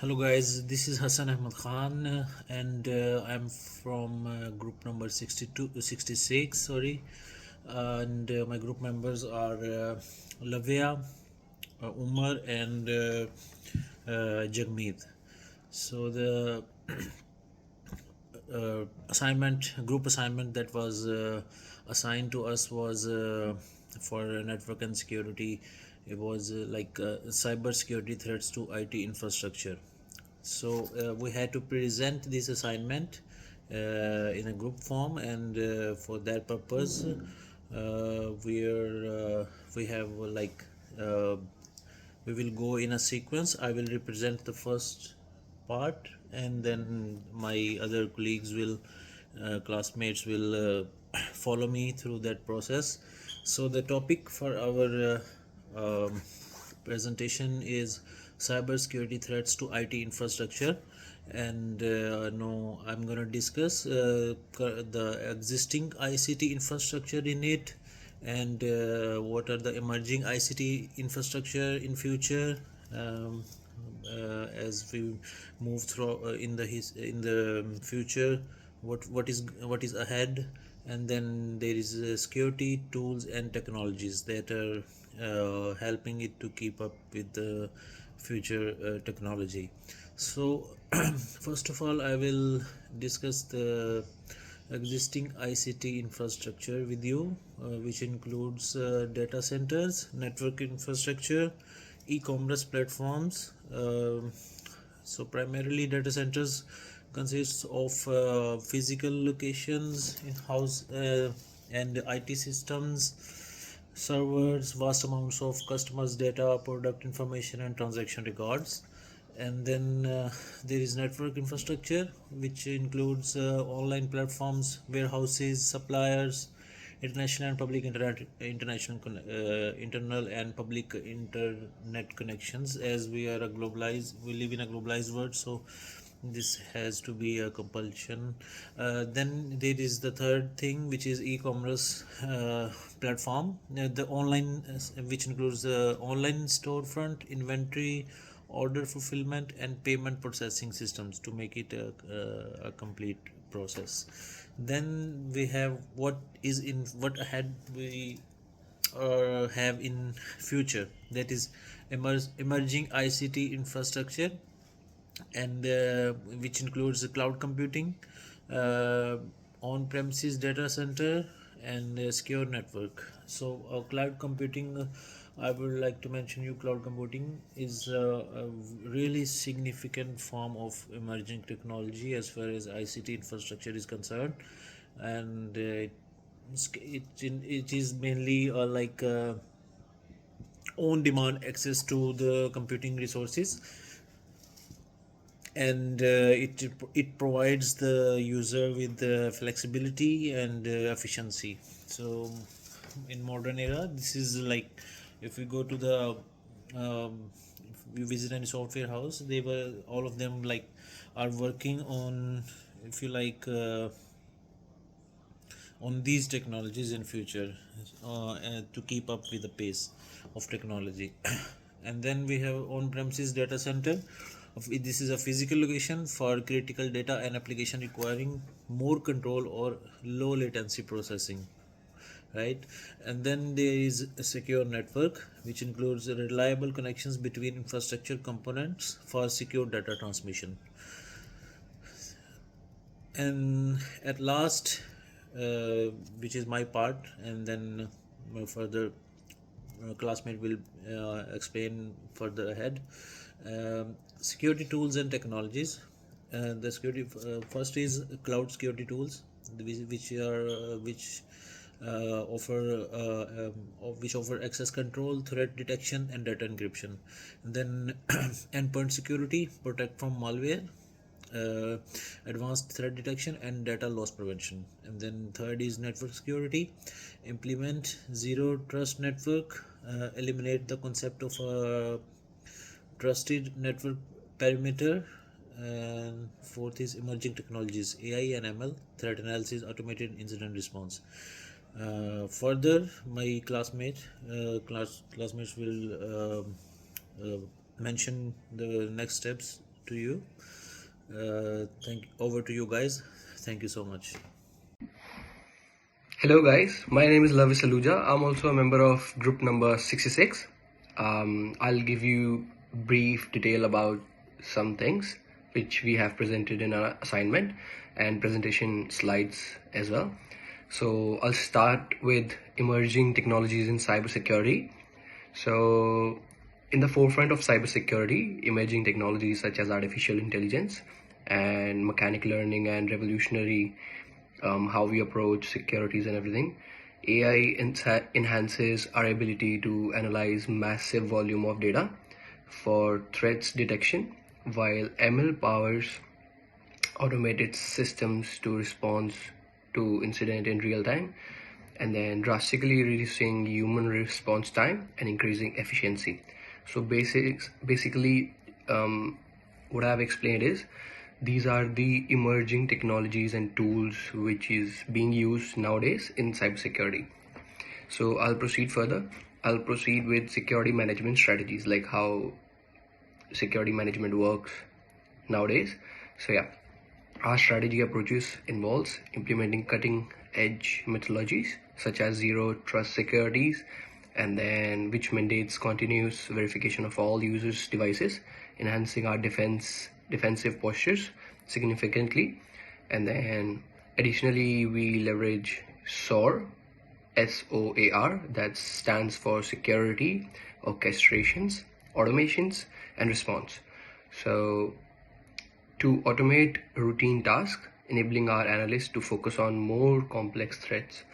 Hello guys, this is Hassan Ahmed Khan and I'm from group number 66, sorry. And my group members are Lavia, Umar and Jagmeet. So the group assignment that was assigned to us was for network and security. It was cyber security threats to IT infrastructure. So we had to present this assignment in a group form, and for that purpose, we have uh, we will go in a sequence. I will represent the first part, and then my other colleagues will, classmates will follow me through that process. So the topic for our presentation is cybersecurity threats to IT infrastructure, and no, I'm going to discuss the existing ICT infrastructure in it, and what are the emerging ICT infrastructure in future. Um, as we move through in the future, what is ahead, and then there is security tools and technologies that are helping it to keep up with the future technology. So first of all, I will discuss the existing ICT infrastructure with you, which includes data centers, network infrastructure, e-commerce platforms. So primarily data centers consists of physical locations in house and IT systems, servers, vast amounts of customers data, product information and transaction records. And then there is network infrastructure, which includes online platforms, warehouses, suppliers, international and public internal and public internet connections. As we live in a globalized world, so this has to be a compulsion. Then there is the third thing, which is e-commerce platform, the online, which includes the online storefront, inventory, order fulfillment and payment processing systems to make it a complete process. Then we have what ahead we have in future, that is emerging ICT infrastructure, and which includes cloud computing, uh, on-premises data center, and secure network. So cloud computing, I would like to mention you, cloud computing is a really significant form of emerging technology as far as ICT infrastructure is concerned, and it is mainly on demand access to the computing resources, and it provides the user with the flexibility and efficiency. So in modern era, this is like, if we go to the if we visit any software house, they were all of them like are working on, if you like, on these technologies in future, to keep up with the pace of technology. And then we have on-premises data center. This is a physical location for critical data and application requiring more control or low latency processing, right? And then there is a secure network, which includes reliable connections between infrastructure components for secure data transmission. And at last, which is my part, and then further classmate will explain further ahead. Security tools and technologies. The security first is cloud security tools, which offer access control, threat detection and data encryption. And then endpoint security, protect from malware, uh, advanced threat detection and data loss prevention. And then third is network security, implement zero trust network, eliminate the concept of a trusted network perimeter. And fourth is emerging technologies, AI and ML, threat analysis, automated incident response. Further, my classmates will mention the next steps to you. Thank over to you guys. Thank you so much. Hello guys, my name is Lavi Saluja. I'm also a member of group number 66. I'll give you brief detail about some things which we have presented in our assignment and presentation slides as well. So I'll start with emerging technologies in cybersecurity. So in the forefront of cybersecurity, emerging technologies such as artificial intelligence and mechanical learning and revolutionary how we approach securities and everything. AI enhances our ability to analyze massive volume of data for threats detection, while ML powers automated systems to respond to incident in real time, and then drastically reducing human response time and increasing efficiency. So basically, what I've explained is these are the emerging technologies and tools which is being used nowadays in cybersecurity. So I'll proceed further. I'll proceed with security management strategies, like how security management works nowadays. So yeah, our strategy approaches involves implementing cutting edge methodologies such as zero trust securities, and then which mandates continuous verification of all users' devices, enhancing our defensive postures significantly. And then additionally, we leverage SOAR, that stands for security, orchestrations, automations, and response. So to automate routine tasks, enabling our analysts to focus on more complex threats.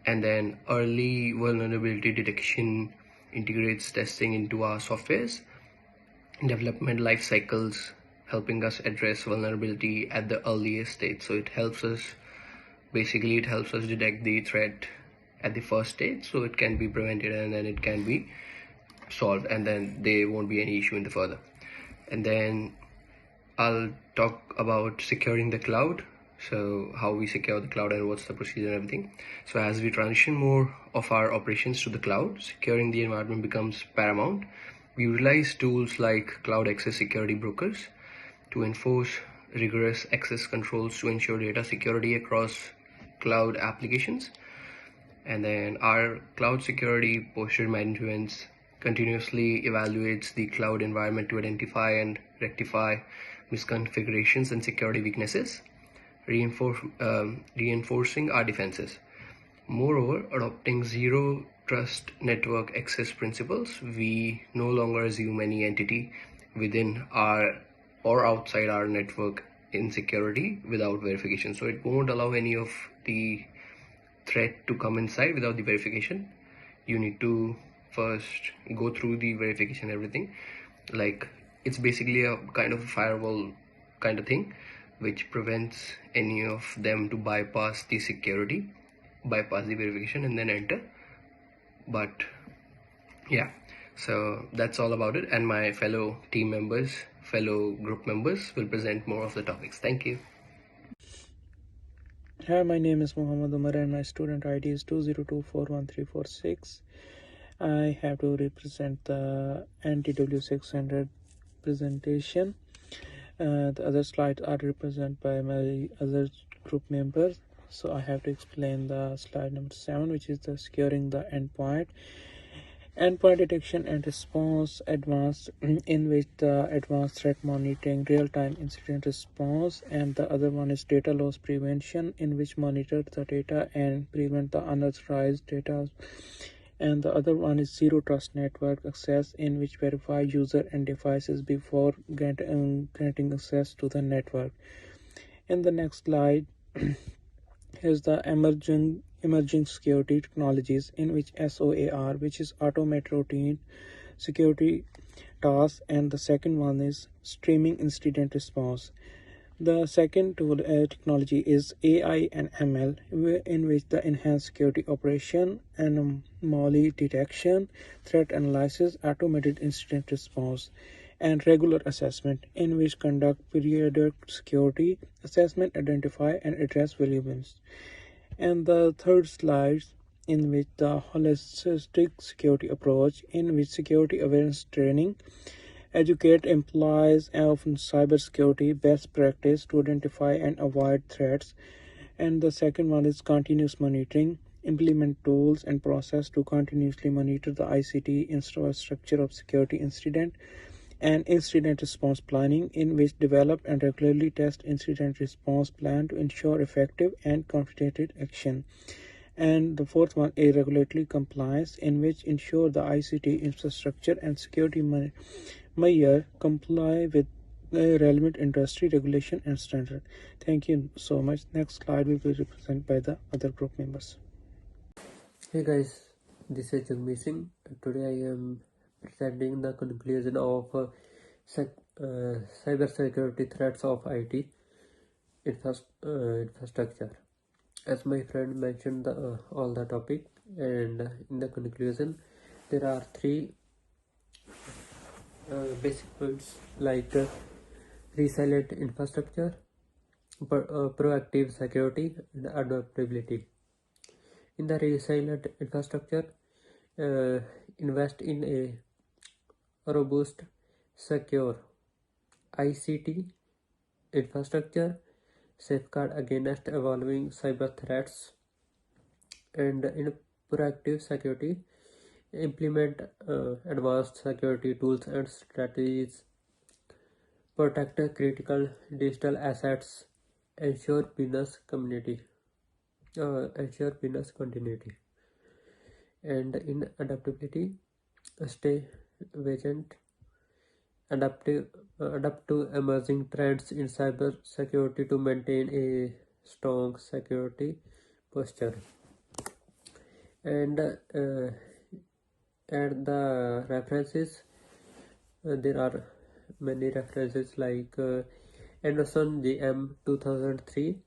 And then early vulnerability detection integrates testing into our softwares, development life cycles, helping us address vulnerability at the earliest stage. So it helps us detect the threat at the first stage, so it can be prevented and then it can be solved, and then there won't be any issue in the further. And then I'll talk about securing the cloud. So how we secure the cloud and what's the procedure and everything. So as we transition more of our operations to the cloud, securing the environment becomes paramount. We utilize tools like cloud access security brokers to enforce rigorous access controls to ensure data security across cloud applications. And then our cloud security posture management continuously evaluates the cloud environment to identify and rectify misconfigurations and security weaknesses, reinforcing our defenses. Moreover, adopting zero trust network access principles, we no longer assume any entity within our or outside our network in security without verification. So it won't allow any of the threat to come inside without the verification. You need to first go through the verification, everything. Like, it's basically a kind of a firewall kind of thing which prevents any of them to bypass the security, bypass the verification and then enter. But yeah, so that's all about it, and my fellow team members, fellow group members will present more of the topics. Thank you. Hi, my name is Muhammad Umar and my student ID is 2024136. I have to represent the NTW 600 presentation. The other slides are represented by my other group members. So I have to explain the slide number 7, which is the securing the endpoint. Endpoint detection and response advanced, in which the advanced threat monitoring, real-time incident response, and the other one is data loss prevention, in which monitor the data and prevent the unauthorized data. And the other one is zero trust network access, in which verify user and devices before granting access to the network. In the next slide, here's the emerging security technologies, in which SOAR, which is automate routine security tasks, and the second one is streaming incident response. The second tool technology is AI and ML, in which the enhanced security operation, anomaly detection, threat analysis, automated incident response, and regular assessment, in which conduct periodic security assessment, identify and address vulnerabilities. And the third slide, in which the holistic security approach, in which security awareness training, educate employees of cybersecurity best practice to identify and avoid threats. And the second one is continuous monitoring, implement tools and process to continuously monitor the ICT infrastructure of security incident, and incident response planning, in which develop and regularly test incident response plan to ensure effective and coordinated action. And the fourth one, a regulatory compliance, in which ensure the ICT infrastructure and security measure comply with relevant industry regulation and standard. Thank you so much. Next slide will be represented by the other group members. Hey guys, this is Jagmeet Singh. Today I am presenting the conclusion of cybersecurity threats of IT infrastructure. As my friend mentioned all the topic, and in the conclusion there are three basic points like resilient infrastructure, proactive security, and adaptability. In the resilient infrastructure, invest in a robust, secure ICT infrastructure, safeguard against evolving cyber threats, and in proactive security, implement advanced security tools and strategies, protect critical digital assets, ensure business continuity, and in adaptability, stay vigilant, adapt to emerging trends in cyber security to maintain a strong security posture. And at the references, there are many references like Anderson JM 2003,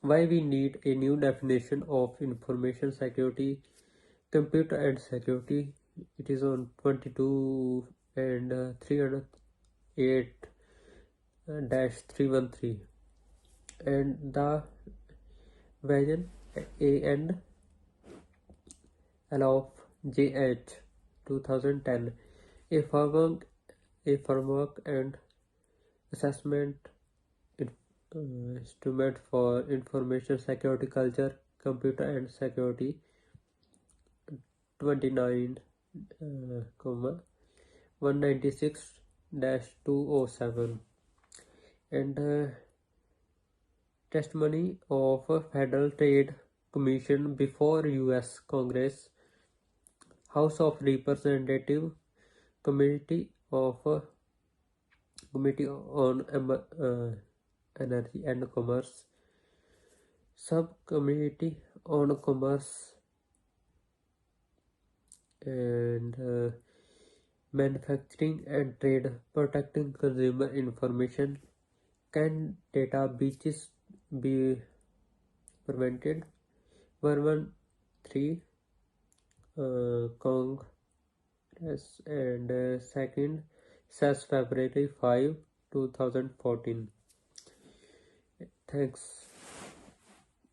why we need a new definition of information security, computer and security. It is on 22 and 308 313, and the version A and L of JH 2010, a framework and assessment instrument for information security culture, computer and security 29, 196-207, and testimony of Federal Trade Commission before US Congress, House of Representative, Committee on Energy and Commerce, Subcommittee on Commerce and Manufacturing and Trade, protecting consumer information. Can data breaches be prevented? 113 Congress, and second says February 5, 2014. Thanks.